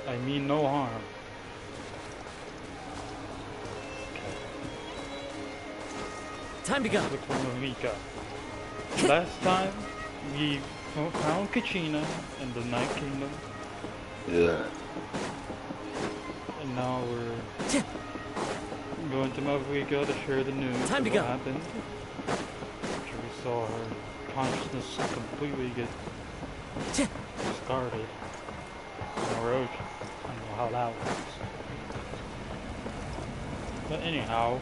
I mean no harm. Time to go. Look for Malika. Last time, we found Kachina in the Night Kingdom. Yeah. And now we're going to Malika to share the news Time to of go. what happened. After we saw her consciousness completely get discarded in our ocean. I don't know how that works. But anyhow,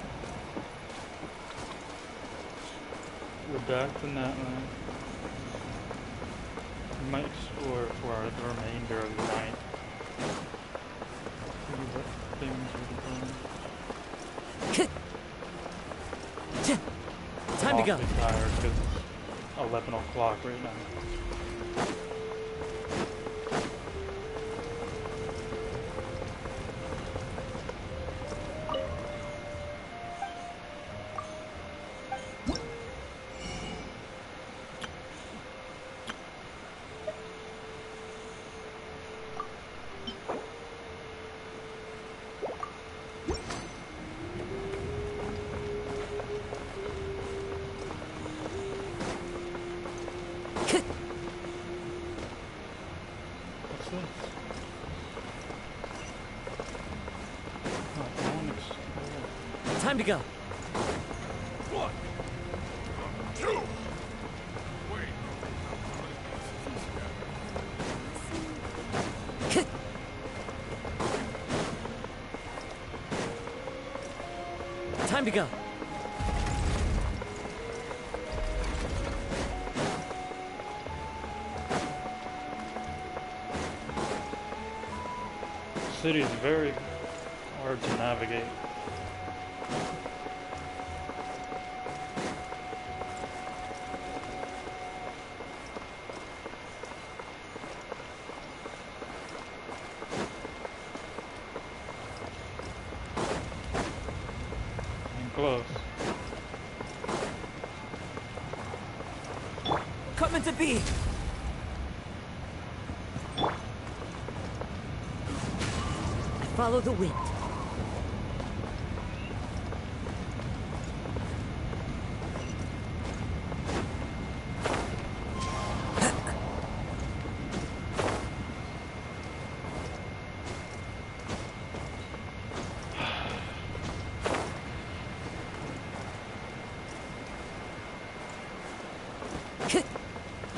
we're back to Natlan. We might explore for the remainder of the night. See what things we can find. Time to go. I'm awfully tired because it's 11 o'clock right now. Time to go. 1, 2. Wait. Time to go. The city is very hard to navigate. Close. Coming to be. Follow the wind.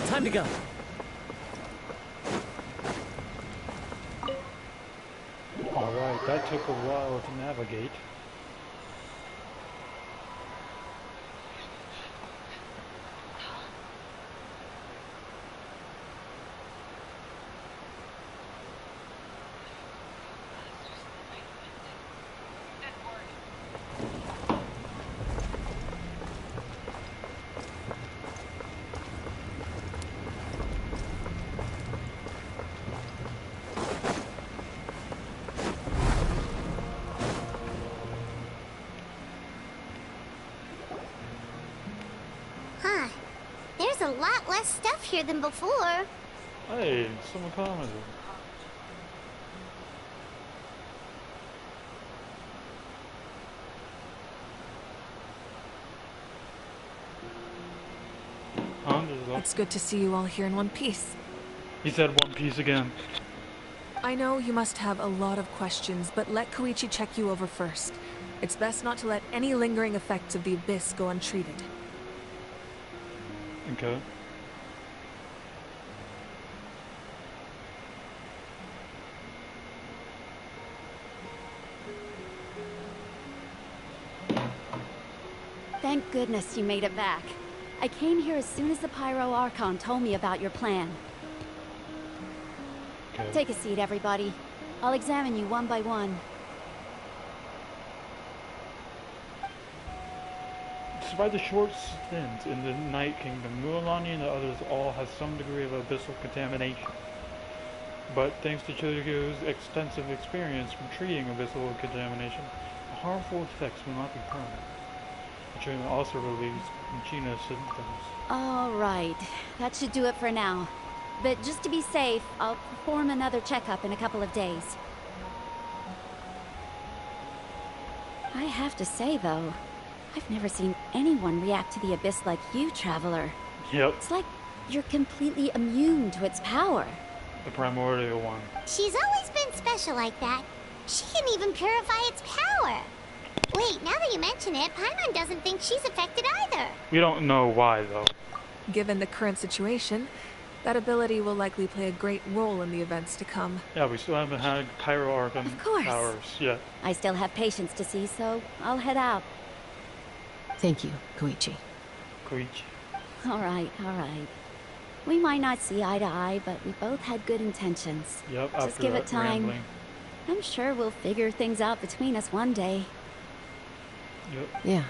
Time to go. Alright, that took a while to navigate. There's a lot less stuff here than before. Hey, someone commented. Huh? It's good to see you all here in one piece. He said one piece again. I know you must have a lot of questions, but let Koichi check you over first. It's best not to let any lingering effects of the abyss go untreated. Okay. Thank goodness you made it back. I came here as soon as the Pyro Archon told me about your plan. Okay. Take a seat, everybody. I'll examine you one by one. Despite the short stint in the Night Kingdom, Mualani and the others all have some degree of abyssal contamination. But thanks to Chirigu's extensive experience from treating abyssal contamination, the harmful effects will not be permanent. The treatment also relieves China's symptoms. All right. That should do it for now. but just to be safe, I'll perform another checkup in a couple of days. I have to say, though, I've never seen anyone react to the Abyss like you, Traveler. Yep, It's like you're completely immune to its power. the primordial one. She's always been special like that. She can even purify its power. Wait, now that you mention it, Paimon doesn't think she's affected either. We don't know why, though. Given the current situation, that ability will likely play a great role in the events to come. Yeah, we still haven't had Pyro Archon Of course. powers yet. I still have patients to see, so I'll head out. Thank you, Koichi. Koichi. All right, all right. We might not see eye to eye, but we both had good intentions. Yep, Just after give that it time. rambling. I'm sure we'll figure things out between us one day. Yep. Yeah.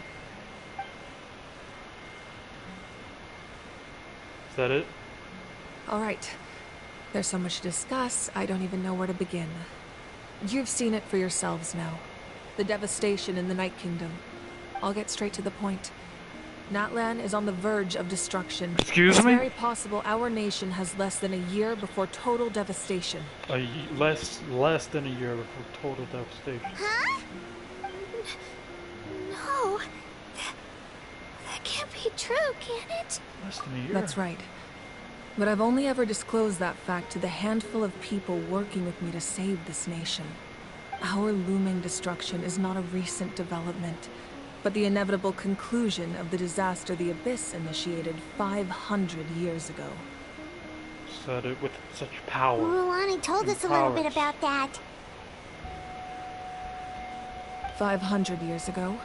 Is that it? All right. There's so much to discuss, I don't even know where to begin. You've seen it for yourselves now. The devastation in the Night Kingdom. I'll get straight to the point. Natlan is on the verge of destruction. Excuse It's me? very possible our nation has less than a year before total devastation. Less than a year before total devastation. Huh? No. That can't be true, can it? Less than a year. That's right. But I've only ever disclosed that fact to the handful of people working with me to save this nation. Our looming destruction is not a recent development, but the inevitable conclusion of the disaster the Abyss initiated 500 years ago. Said it with such power. Ruani told us a little bit Powers. about that. 500 years ago,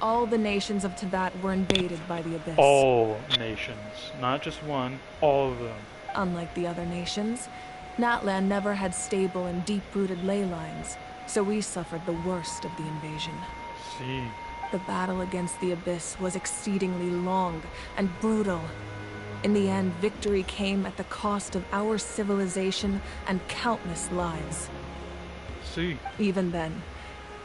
all the nations of Tibet were invaded by the Abyss. All nations. Not just one, all of them. Unlike the other nations, Natlan never had stable and deep-rooted ley lines, so we suffered the worst of the invasion. See. The battle against the Abyss was exceedingly long and brutal. In the end, victory came at the cost of our civilization and countless lives. See. Even then,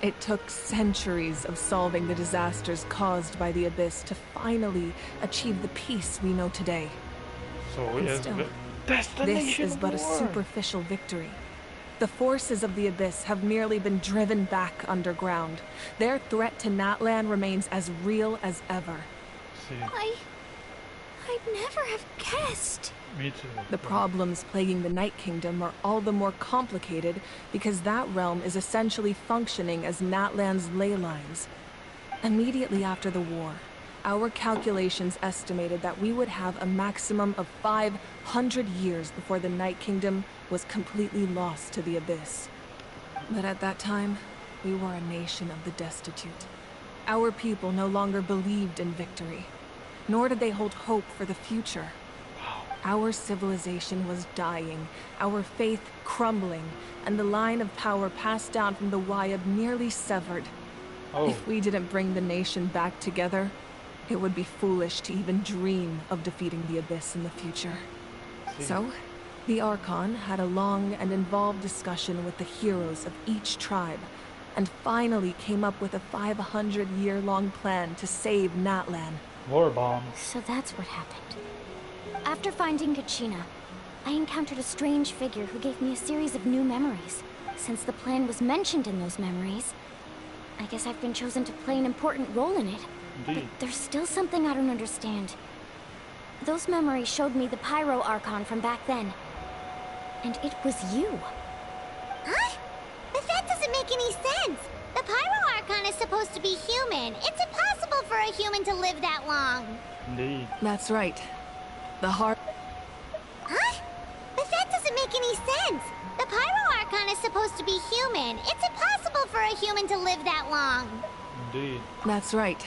it took centuries of solving the disasters caused by the Abyss to finally achieve the peace we know today. So And it is still, the destination This is but a war. superficial victory. The forces of the Abyss have merely been driven back underground. Their threat to Natlan remains as real as ever. See. I'd never have guessed. Me too. The problems plaguing the Night Kingdom are all the more complicated because that realm is essentially functioning as Natlan's ley lines. Immediately after the war, our calculations estimated that we would have a maximum of 500 years before the Night Kingdom was completely lost to the Abyss. But at that time, we were a nation of the destitute. Our people no longer believed in victory, nor did they hold hope for the future. Our civilization was dying, our faith crumbling, and the line of power passed down from the Wayab nearly severed. Oh. If we didn't bring the nation back together, it would be foolish to even dream of defeating the Abyss in the future. See. So, the Archon had a long and involved discussion with the heroes of each tribe, and finally came up with a 500-year-long plan to save Natlan. War bombs. So that's what happened. After finding Kachina, I encountered a strange figure who gave me a series of new memories. Since the plan was mentioned in those memories, I guess I've been chosen to play an important role in it. Indeed. But there's still something I don't understand. Those memories showed me the Pyro Archon from back then. And it was you. Huh? But that doesn't make any sense. The Pyro Archon is supposed to be human. It's impossible for a human to live that long. Indeed. That's right. The heart. Huh? But that doesn't make any sense. The Pyro Archon is supposed to be human. It's impossible for a human to live that long. Indeed. That's right.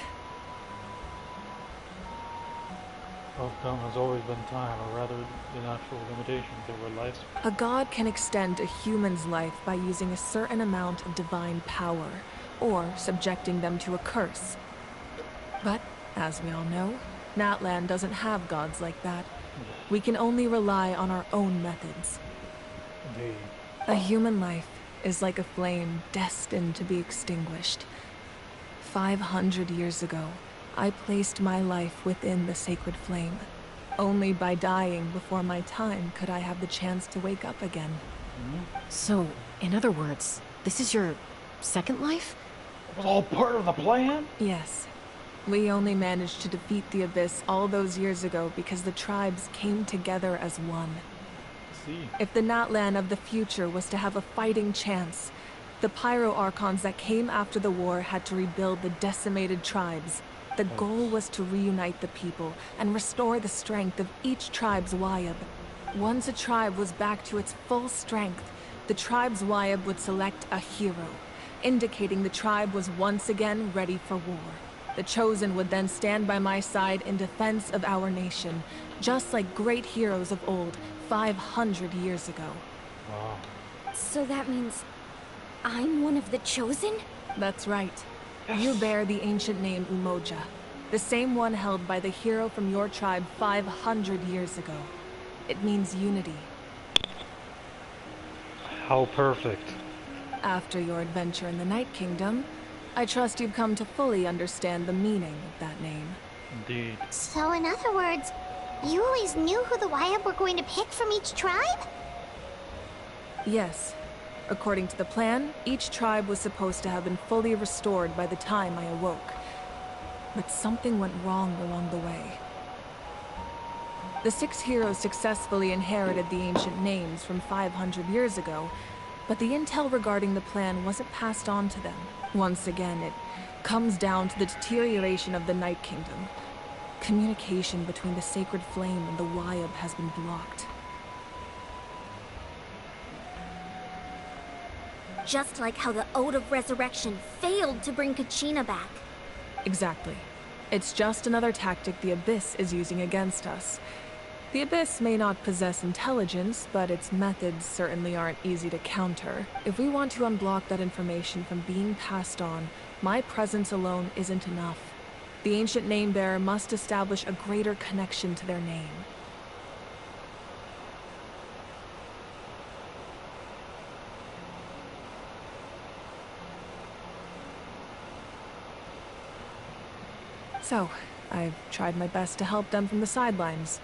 Outcome has always been time, or rather the natural limitations of our lives. A god can extend a human's life by using a certain amount of divine power, or subjecting them to a curse. But, as we all know, Natlan doesn't have gods like that. We can only rely on our own methods. Indeed. A human life is like a flame destined to be extinguished. 500 years ago, I placed my life within the sacred flame. Only by dying before my time could I have the chance to wake up again. So, in other words, this is your second life? It was all part of the plan? Yes. We only managed to defeat the Abyss all those years ago because the tribes came together as one. See. If the Natlan of the future was to have a fighting chance, the Pyro Archons that came after the war had to rebuild the decimated tribes. The goal was to reunite the people and restore the strength of each tribe's Wayab. Once a tribe was back to its full strength, the tribe's Wayab would select a hero, indicating the tribe was once again ready for war. The Chosen would then stand by my side in defense of our nation, just like great heroes of old, 500 years ago. Wow. So that means I'm one of the Chosen? That's right. You bear the ancient name Umoja, the same one held by the hero from your tribe 500 years ago. It means unity. How perfect. After your adventure in the Night Kingdom, I trust you've come to fully understand the meaning of that name. Indeed. So in other words, you always knew who the Wayab were going to pick from each tribe? Yes. According to the plan, each tribe was supposed to have been fully restored by the time I awoke. But something went wrong along the way. The 6 heroes successfully inherited the ancient names from 500 years ago, but the intel regarding the plan wasn't passed on to them. Once again, it comes down to the deterioration of the Night Kingdom. Communication between the Sacred Flame and the Wayab has been blocked. Just like how the Ode of Resurrection failed to bring Kachina back. Exactly. It's just another tactic the Abyss is using against us. The Abyss may not possess intelligence, but its methods certainly aren't easy to counter. If we want to unblock that information from being passed on, my presence alone isn't enough. The ancient name-bearer must establish a greater connection to their name. So, I've tried my best to help them from the sidelines.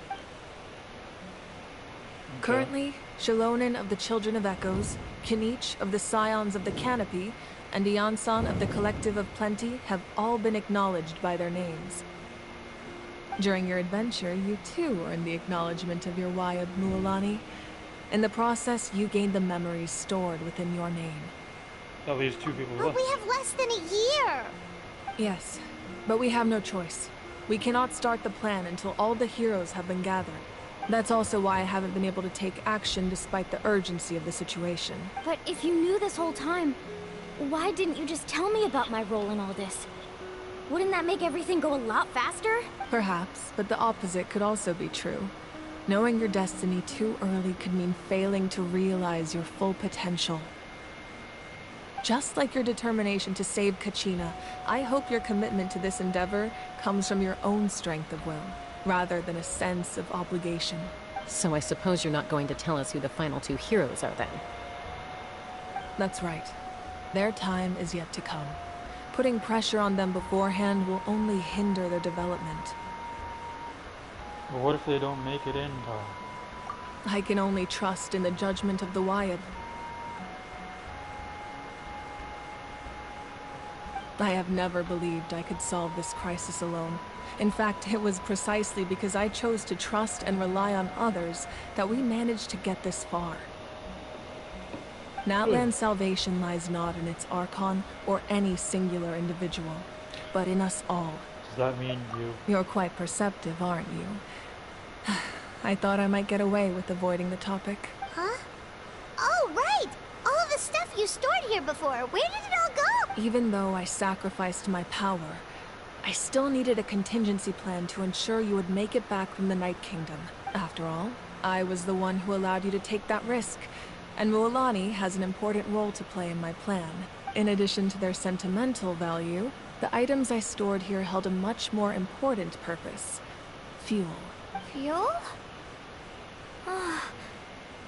Currently, Shalonin of the Children of Echoes, Kinich of the Scions of the Canopy, and Iansan of the Collective of Plenty have all been acknowledged by their names. During your adventure, you too earned the acknowledgement of your Wayab Mualani. In the process, you gained the memories stored within your name. At least 2 people But left. we have less than a year! Yes, but we have no choice. We cannot start the plan until all the heroes have been gathered. That's also why I haven't been able to take action despite the urgency of the situation. But if you knew this whole time, why didn't you just tell me about my role in all this? Wouldn't that make everything go a lot faster? Perhaps, but the opposite could also be true. Knowing your destiny too early could mean failing to realize your full potential. Just like your determination to save Kachina, I hope your commitment to this endeavor comes from your own strength of will, rather than a sense of obligation. So I suppose you're not going to tell us who the final 2 heroes are then? That's right. Their time is yet to come. Putting pressure on them beforehand will only hinder their development. But what if they don't make it in time? I can only trust in the judgment of the Wayab. I have never believed I could solve this crisis alone. In fact, it was precisely because I chose to trust and rely on others that we managed to get this far. Natlan's salvation lies not in its Archon or any singular individual, but in us all. Does that mean you? You're quite perceptive, aren't you? I thought I might get away with avoiding the topic. Huh? Oh, right! All of the stuff you stored here before, where did it all go? Even though I sacrificed my power, I still needed a contingency plan to ensure you would make it back from the Night Kingdom. After all, I was the one who allowed you to take that risk, and Mualani has an important role to play in my plan. In addition to their sentimental value, the items I stored here held a much more important purpose. Fuel. Fuel? Ah,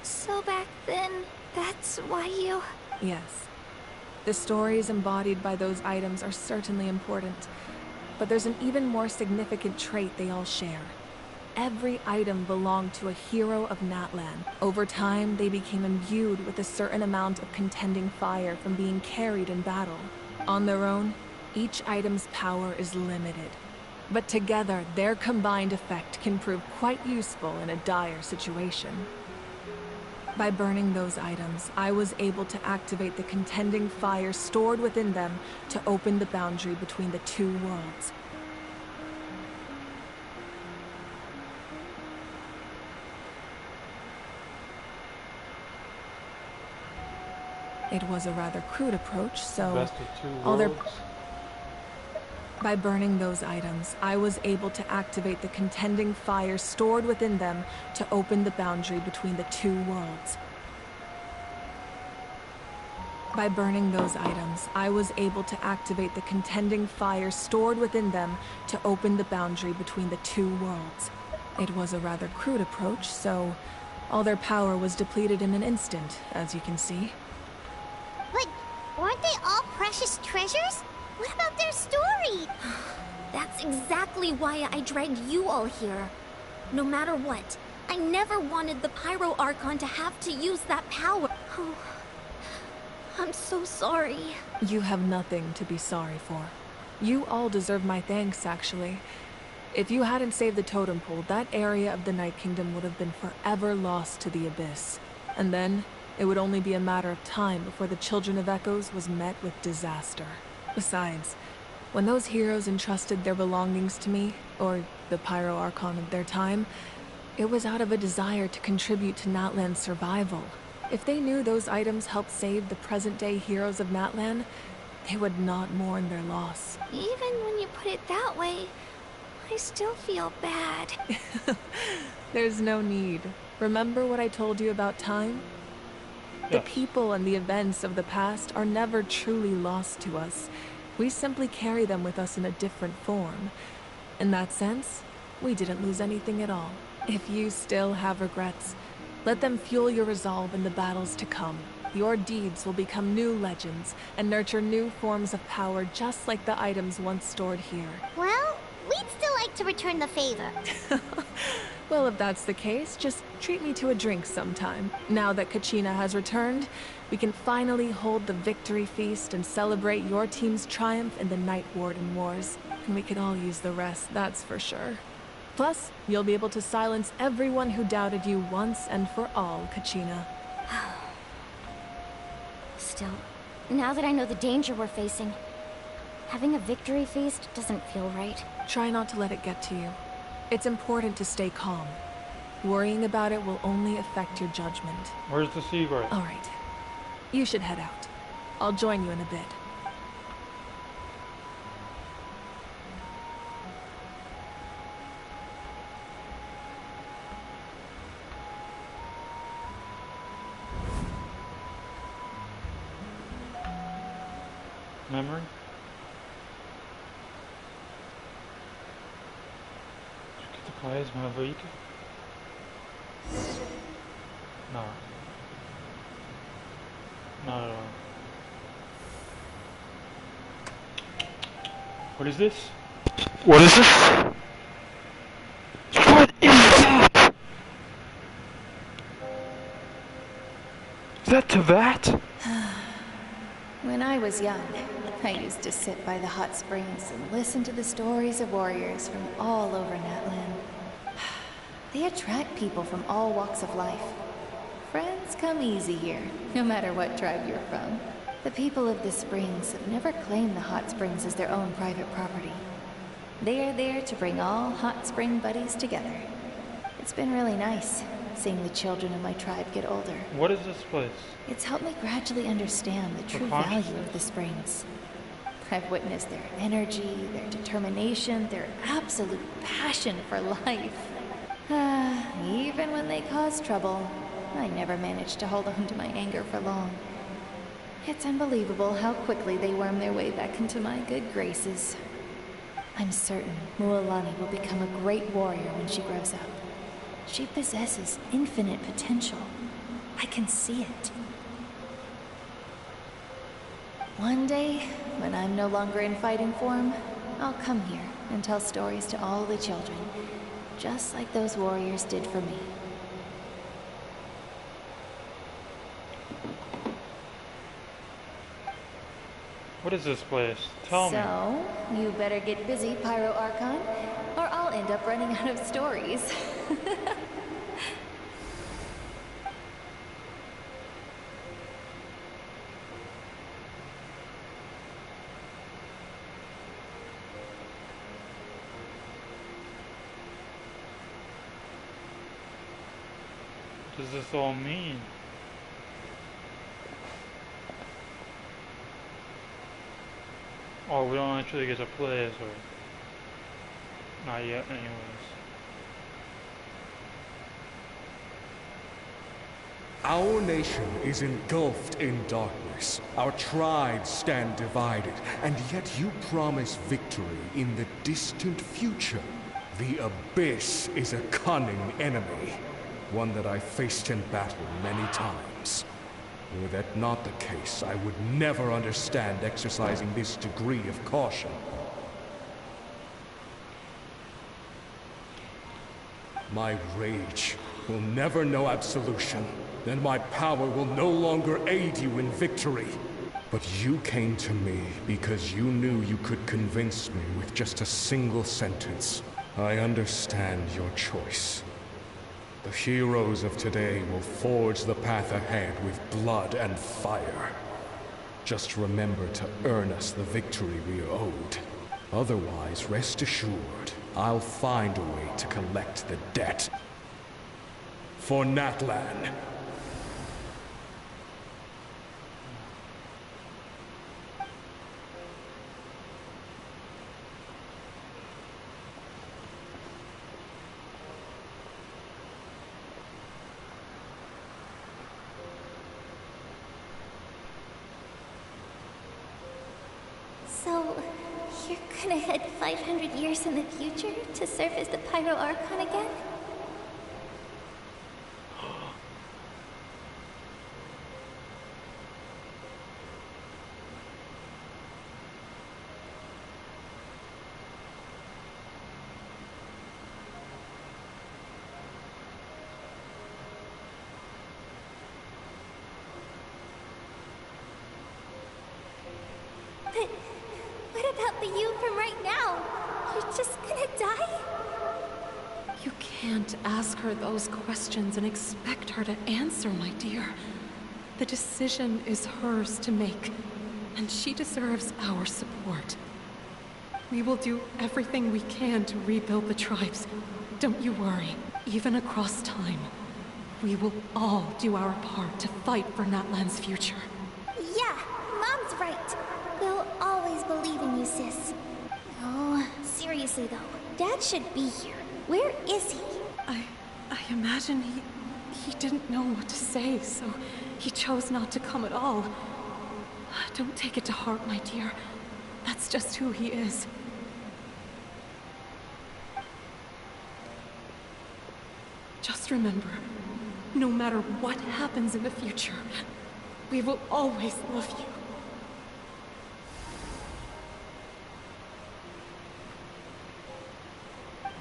so back then, that's why you... Yes. The stories embodied by those items are certainly important, but there's an even more significant trait they all share. every item belonged to a hero of Natlan. Over time, they became imbued with a certain amount of contending fire from being carried in battle. On their own, each item's power is limited. But together, their combined effect can prove quite useful in a dire situation. By burning those items, I was able to activate the contending fire stored within them to open the boundary between the two worlds. It was a rather crude approach, so Best of two all their... worlds. By burning those items, I was able to activate the contending fire stored within them to open the boundary between the two worlds. By burning those items, I was able to activate the contending fire stored within them to open the boundary between the two worlds. It was a rather crude approach, so all their power was depleted in an instant, as you can see. But weren't they all precious treasures? What about their story? That's exactly why I dragged you all here. No matter what, I never wanted the Pyro Archon to have to use that power. Oh, I'm so sorry. You have nothing to be sorry for. You all deserve my thanks, actually. If you hadn't saved the totem pole, that area of the Night Kingdom would have been forever lost to the Abyss. And then, it would only be a matter of time before the Children of Echoes was met with disaster. Besides, when those heroes entrusted their belongings to me, or the Pyro Archon of their time, it was out of a desire to contribute to Natlan's survival. If they knew those items helped save the present-day heroes of Natlan, they would not mourn their loss. Even when you put it that way, I still feel bad. There's no need. Remember what I told you about time? The people and the events of the past are never truly lost to us. We simply carry them with us in a different form. In that sense, we didn't lose anything at all. If you still have regrets, let them fuel your resolve in the battles to come. Your deeds will become new legends and nurture new forms of power just like the items once stored here. Well, we'd still like to return the favor. Well, if that's the case, just treat me to a drink sometime. Now that Kachina has returned, we can finally hold the victory feast and celebrate your team's triumph in the Night Warden Wars. And we could all use the rest, that's for sure. Plus, you'll be able to silence everyone who doubted you once and for all, Kachina. Still, now that I know the danger we're facing, having a victory feast doesn't feel right. Try not to let it get to you. It's important to stay calm. Worrying about it will only affect your judgment. Where's the secret? All right. You should head out. I'll join you in a bit. Memory? Get the plasma leak? No. Not at all. What is this? What is this? What is that? Is that to that? When I was young, I used to sit by the hot springs and listen to the stories of warriors from all over Natlan. They attract people from all walks of life. Friends come easy here, no matter what tribe you're from. The people of the springs have never claimed the hot springs as their own private property. They are there to bring all hot spring buddies together. It's been really nice, seeing the children of my tribe get older. What is this place? It's helped me gradually understand the true value of the springs. I've witnessed their energy, their determination, their absolute passion for life. Even when they cause trouble, I never managed to hold on to my anger for long. It's unbelievable how quickly they worm their way back into my good graces. I'm certain Mualani will become a great warrior when she grows up. She possesses infinite potential. I can see it. One day, when I'm no longer in fighting form, I'll come here and tell stories to all the children. just like those warriors did for me. What is this place? Tell me. So, you better get busy, Pyro Archon, or I'll end up running out of stories. What does this all mean? Oh, we don't actually get to play, so... Not yet, anyways. Our nation is engulfed in darkness. Our tribes stand divided, and yet you promise victory in the distant future. The Abyss is a cunning enemy, one that I faced in battle many times. Were that not the case, I would never understand exercising this degree of caution. My rage will never know absolution, and my power will no longer aid you in victory. But you came to me because you knew you could convince me with just a single sentence. I understand your choice. The heroes of today will forge the path ahead with blood and fire. Just remember to earn us the victory we are owed. Otherwise, rest assured, I'll find a way to collect the debt. For Natlan. So, you're gonna head 500 years in the future to serve as the Pyro Archon again? But what about the you from right now? You're just gonna die? You can't ask her those questions and expect her to answer, my dear. The decision is hers to make, and she deserves our support. We will do everything we can to rebuild the tribes. Don't you worry. Even across time, we will all do our part to fight for Natlan's future. Yeah, Mom's right. We'll always believe in you, sis. Oh, seriously though, Dad should be here. Where is he? I imagine he didn't know what to say, so he chose not to come at all. Don't take it to heart, my dear. That's just who he is. Just remember, no matter what happens in the future, we will always love you.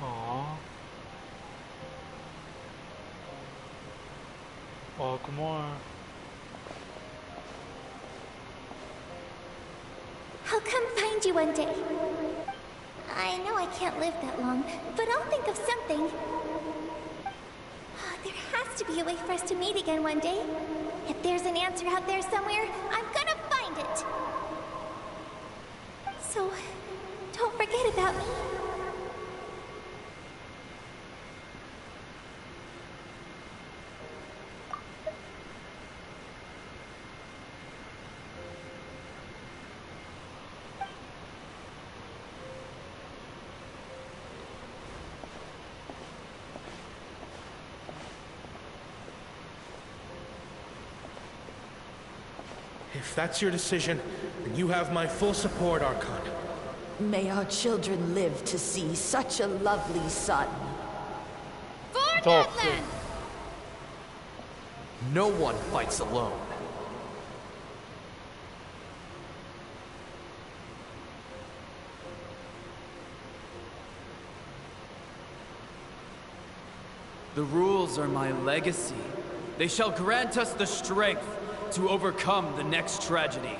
Aww. Oh, come on. I'll come find you one day. I know I can't live that long, but I'll think of something. There has to be a way for us to meet again one day. If there's an answer out there somewhere, I'm gonna find it. So, don't forget about me. If that's your decision, then you have my full support, Archon. May our children live to see such a lovely son. For Natlan! No one fights alone. The rules are my legacy. They shall grant us the strength to overcome the next tragedy.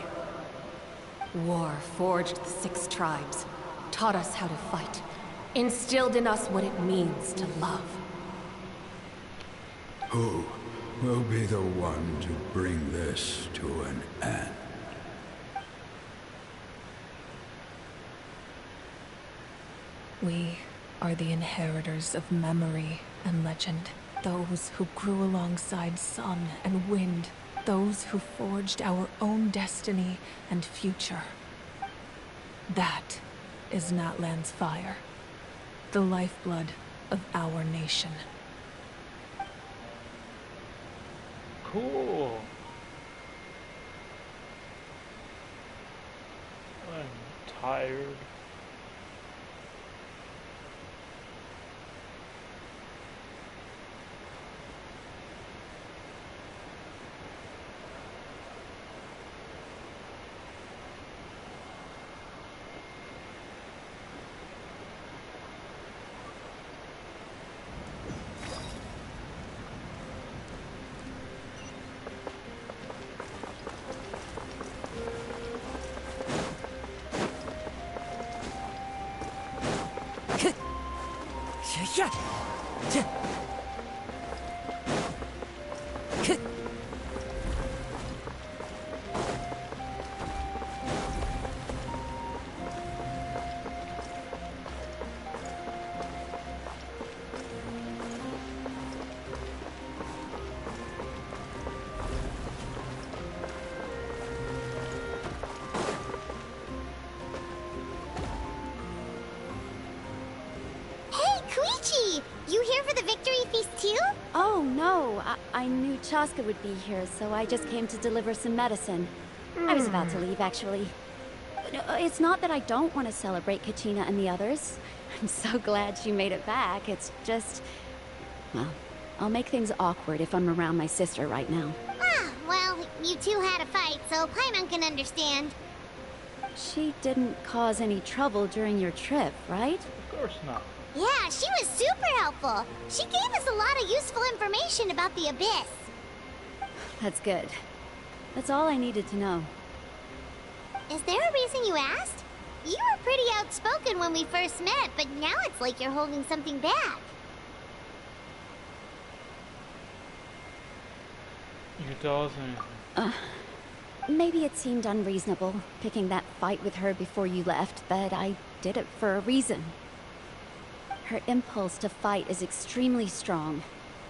War forged the 6 tribes, taught us how to fight, instilled in us what it means to love. Who will be the one to bring this to an end? We are the inheritors of memory and legend. Those who grew alongside sun and wind. Those who forged our own destiny and future. That is Natlan's fire. The lifeblood of our nation. Cool. I'm tired. You here for the victory feast too? Oh, no. I knew Chaska would be here, so I just came to deliver some medicine. I was about to leave, actually. It's not that I don't want to celebrate Kachina and the others. I'm so glad she made it back. It's just... well, I'll make things awkward if I'm around my sister right now. Ah, well, you two had a fight, so Paimon can understand. She didn't cause any trouble during your trip, right? Of course not. Yeah, she was super helpful. She gave us a lot of useful information about the Abyss. That's good. That's all I needed to know. Is there a reason you asked? You were pretty outspoken when we first met, but now it's like you're holding something back. You can tell us anything. Maybe it seemed unreasonable, picking that fight with her before you left, but I did it for a reason. Her impulse to fight is extremely strong.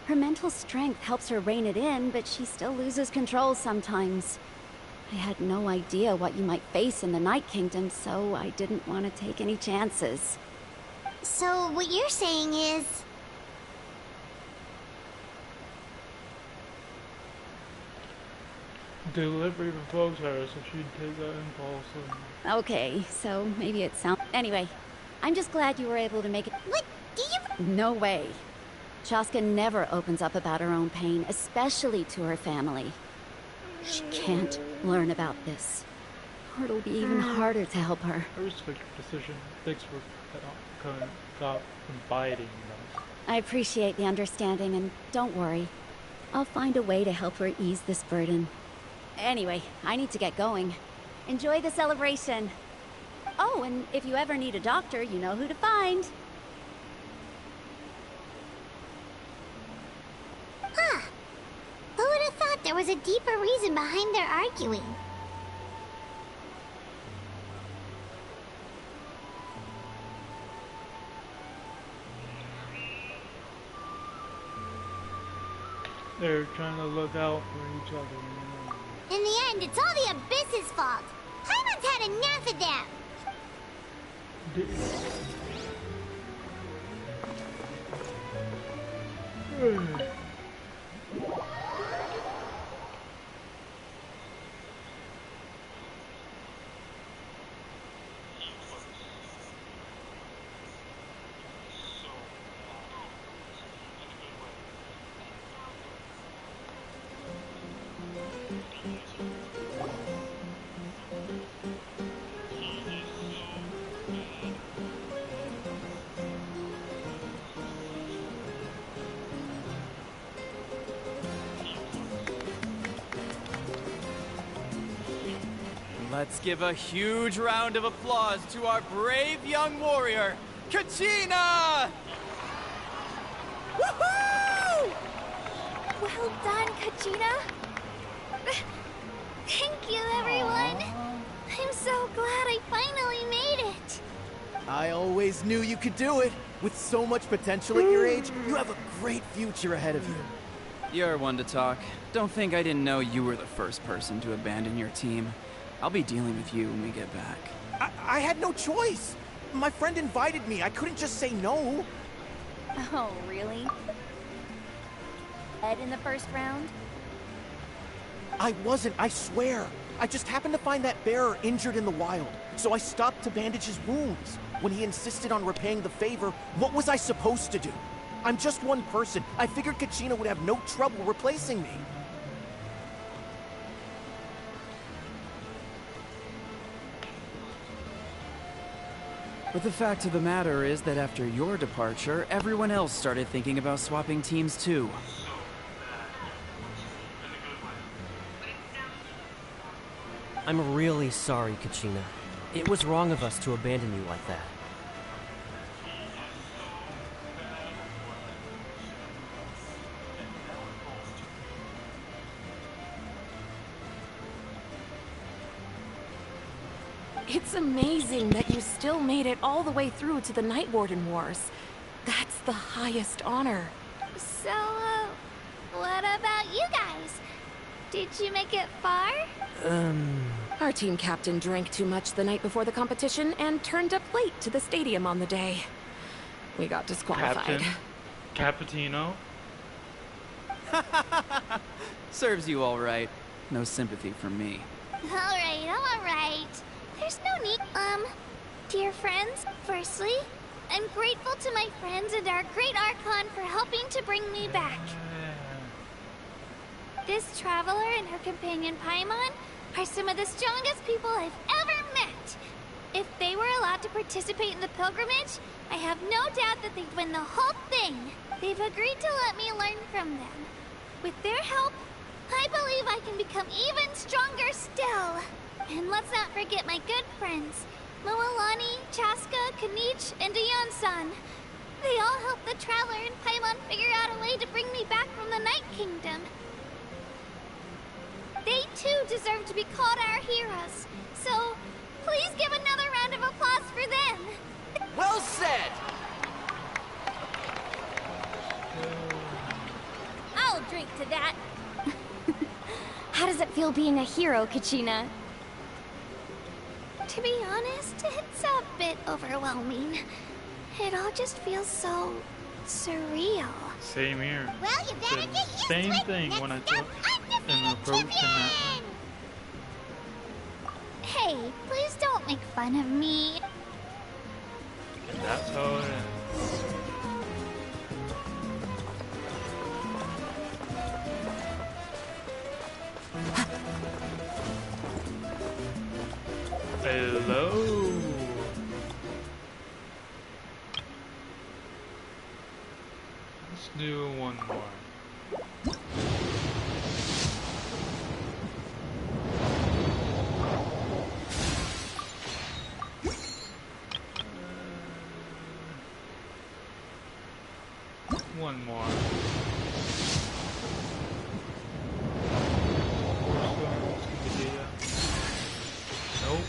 Her mental strength helps her rein it in, but she still loses control sometimes. I had no idea what you might face in the Night Kingdom, so I didn't want to take any chances. So what you're saying is... Delivery provokes her, so she takes that impulse and... Okay, so maybe it sounds... Anyway, I'm just glad you were able to make it... What? Do you... No way. Chaska never opens up about her own pain, especially to her family. She can't learn about this, or it'll be even harder to help her. I respect your decision. Thanks for confiding in us. I appreciate the understanding, and don't worry. I'll find a way to help her ease this burden. Anyway, I need to get going. Enjoy the celebration. Oh, and if you ever need a doctor, you know who to find. Huh. Who would have thought there was a deeper reason behind their arguing? They're trying to look out for each other, you know. In the end, it's all the Abyss's fault. Paimon's had enough of them. Let's give a huge round of applause to our brave young warrior, Kachina! Woohoo! Well done, Kachina. Thank you, everyone. I'm so glad I finally made it. I always knew you could do it. With so much potential at your age, you have a great future ahead of you. You're one to talk. Don't think I didn't know you were the first person to abandon your team. I'll be dealing with you when we get back. I had no choice. My friend invited me. I couldn't just say no. Oh, really? Dead in the first round? I wasn't, I swear. I just happened to find that bearer injured in the wild, so I stopped to bandage his wounds. When he insisted on repaying the favor, what was I supposed to do? I'm just one person. I figured Kachina would have no trouble replacing me. But the fact of the matter is that after your departure, everyone else started thinking about swapping teams too. I'm really sorry, Kachina. It was wrong of us to abandon you like that. It's amazing that you still made it all the way through to the Night Warden Wars. That's the highest honor. So, what about you guys? Did you make it far? Our team captain drank too much the night before the competition and turned up late to the stadium on the day. We got disqualified. Cappuccino? Serves you all right. No sympathy from me. Alright. There's no need. Dear friends, firstly, I'm grateful to my friends and our great Archon for helping to bring me back. This traveler and her companion Paimon are some of the strongest people I've ever met. If they were allowed to participate in the pilgrimage, I have no doubt that they'd win the whole thing. They've agreed to let me learn from them. With their help, I believe I can become even stronger still. And let's not forget my good friends, Moalani, Chaska, Kanich, and Dayon-san. They all helped the traveler and Paimon figure out a way to bring me back from the Night Kingdom. They too deserve to be called our heroes. So, please give another round of applause for them. Well said! I'll drink to that. How does it feel being a hero, Kachina? To be honest, it's a bit overwhelming. It all just feels so surreal. Same here. Well, you better get used Same to it. thing when I took an approach in that. Hey, please don't make fun of me. And that's how it ends. Hello. Let's do one more. One more. Nope.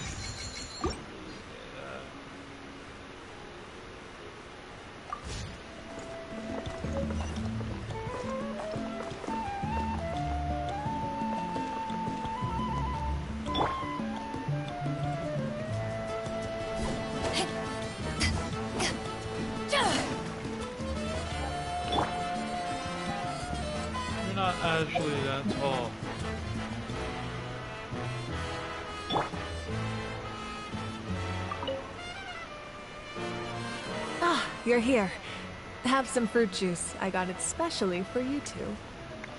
You're not actually that tall. Ah, you're here. Have some fruit juice. I got it specially for you two.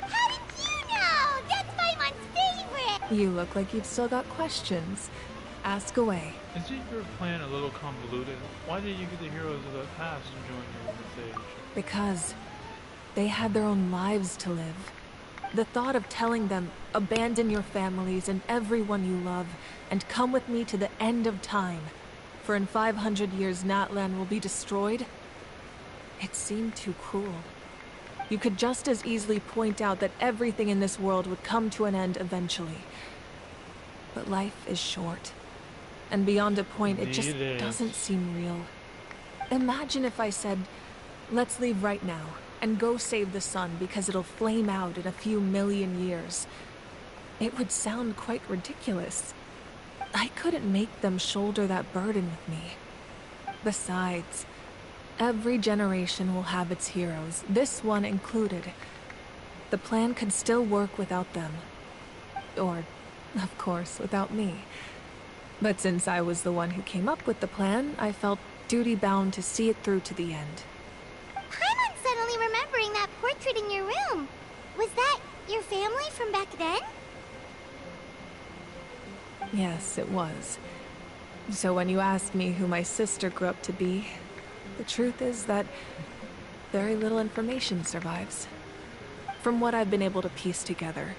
How did you know? That's Paimon's favorite! You look like you've still got questions. Ask away. Isn't your plan a little convoluted? Why did you get the heroes of the past to join you on the stage? Because they had their own lives to live. The thought of telling them, abandon your families and everyone you love, and come with me to the end of time, for in 500 years Natlan will be destroyed, it seemed too cruel. You could just as easily point out that everything in this world would come to an end eventually. But life is short, and beyond a point, it just doesn't seem real. Imagine if I said, let's leave right now, and go save the sun because it'll flame out in a few million years. It would sound quite ridiculous. I couldn't make them shoulder that burden with me. Besides, every generation will have its heroes, this one included. The plan could still work without them. Or, of course, without me. But since I was the one who came up with the plan, I felt duty-bound to see it through to the end. I'm suddenly remembering that portrait in your room. Was that your family from back then? Yes, it was. So when you asked me who my sister grew up to be, the truth is that very little information survives. From what I've been able to piece together,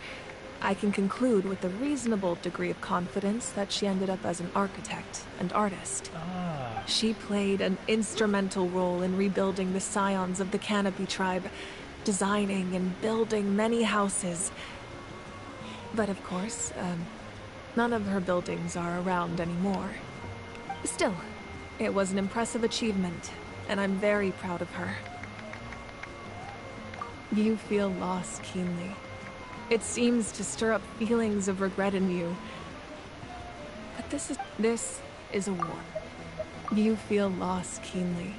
I can conclude with a reasonable degree of confidence that she ended up as an architect and artist. She played an instrumental role in rebuilding the scions of the Canopy tribe, designing and building many houses. But of course, none of her buildings are around anymore. Still, it was an impressive achievement, and I'm very proud of her. You feel loss keenly. It seems to stir up feelings of regret in you. But this is a war. You feel loss keenly.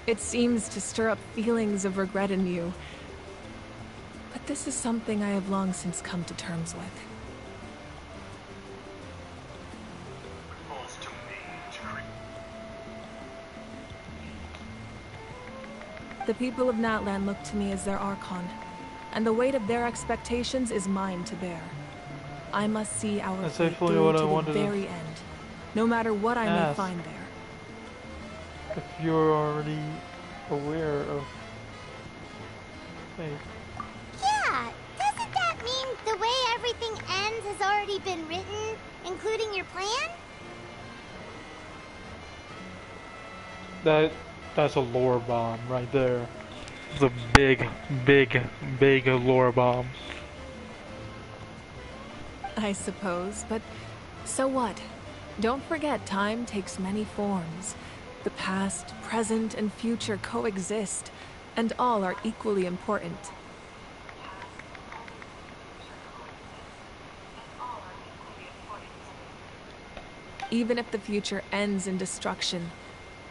It seems to stir up feelings of regret in you. But this is something I have long since come to terms with. The people of Natlan look to me as their Archon, and the weight of their expectations is mine to bear. I must see our fate through to the very end, no matter what I may find there. If you're already aware of fate. Yeah, doesn't that mean the way everything ends has already been written, including your plan? That's a lore bomb right there. It's a big, big, big lore bomb. I suppose, but so what? Don't forget, time takes many forms. The past, present, and future coexist, and all are equally important. Even if the future ends in destruction,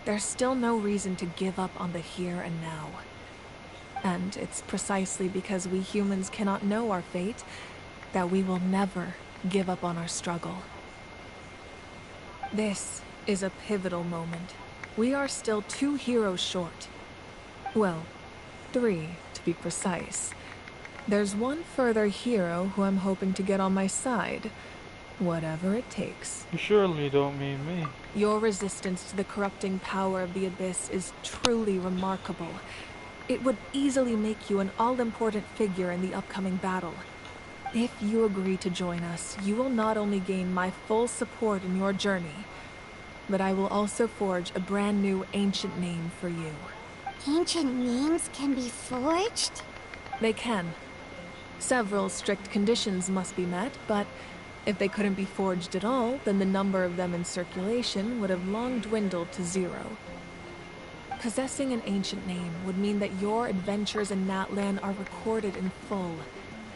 there's still no reason to give up on the here and now. And it's precisely because we humans cannot know our fate that we will never give up on our struggle. This is a pivotal moment. We are still 2 heroes short. Well, 3 to be precise. There's one further hero who I'm hoping to get on my side. Whatever it takes. You surely don't mean me. Your resistance to the corrupting power of the Abyss is truly remarkable. It would easily make you an all-important figure in the upcoming battle. If you agree to join us, you will not only gain my full support in your journey, but I will also forge a brand new ancient name for you. Ancient names can be forged? They can. Several strict conditions must be met, but if they couldn't be forged at all, then the number of them in circulation would have long dwindled to 0. Possessing an ancient name would mean that your adventures in Natlan are recorded in full.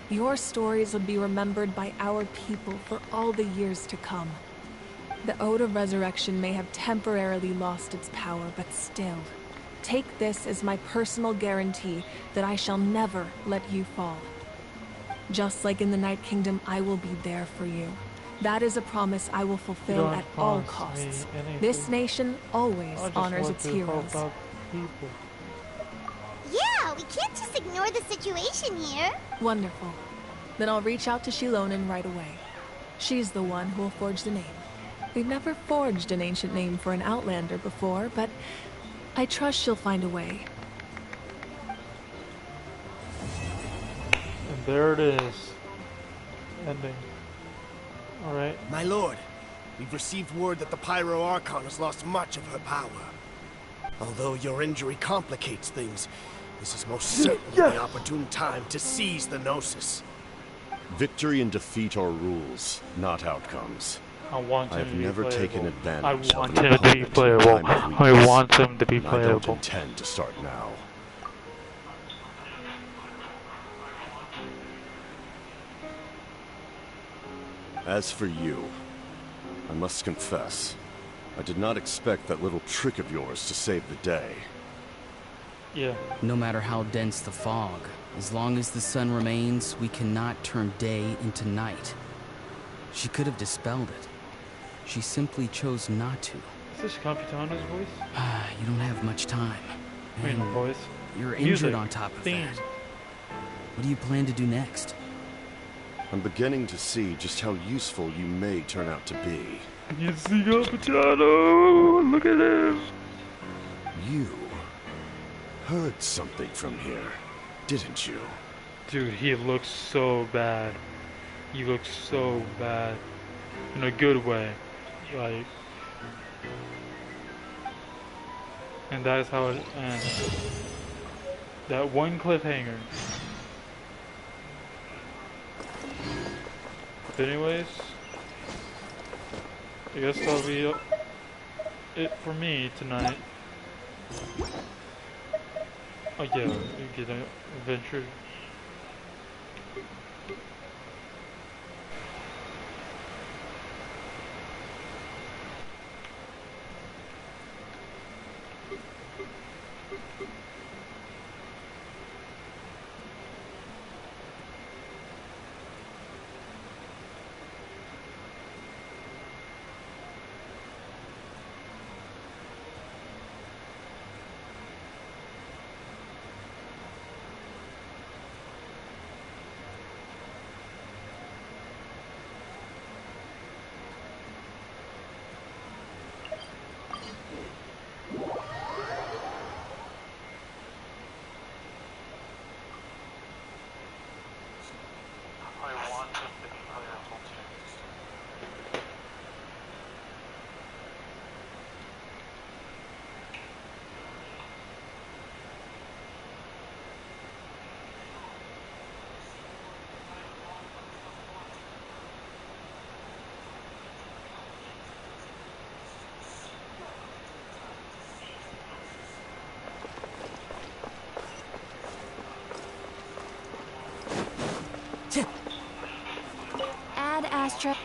Your stories would be remembered by our people for all the years to come. The Ode of Resurrection may have temporarily lost its power, but still, take this as my personal guarantee that I shall never let you fall. Just like in the Night Kingdom, I will be there for you. That is a promise I will fulfill at all costs. This nation always honors its heroes. Yeah, we can't just ignore the situation here. Wonderful. Then I'll reach out to Shilonen right away. She's the one who will forge the name. We've never forged an ancient name for an Outlander before, but I trust she'll find a way. there it is. Ending. Alright. My lord, we've received word that the Pyro Archon has lost much of her power. Although your injury complicates things, this is most certainly the opportune time to seize the Gnosis. Victory and defeat are rules, not outcomes. I want him I've to be never playable. taken advantage I want of an him to be opponent playable. in time of I weakness, want him to be and I don't playable. intend to start now. As for you, I must confess, I did not expect that little trick of yours to save the day. Yeah. No matter how dense the fog, as long as the sun remains, we cannot turn day into night. She could have dispelled it. She simply chose not to. Is this Capitana's voice? You don't have much time. I mean, voice. You're Music. injured on top of Theme. that. What do you plan to do next? I'm beginning to see just how useful you may turn out to be. You see Capitano! Look at him! You heard something from here, didn't you? Dude, he looks so bad. He looks so bad. In a good way. Like... And that is how it ends. That one cliffhanger. But anyways, I guess that'll be it for me tonight. Oh yeah, we get an adventure. Ad Astra.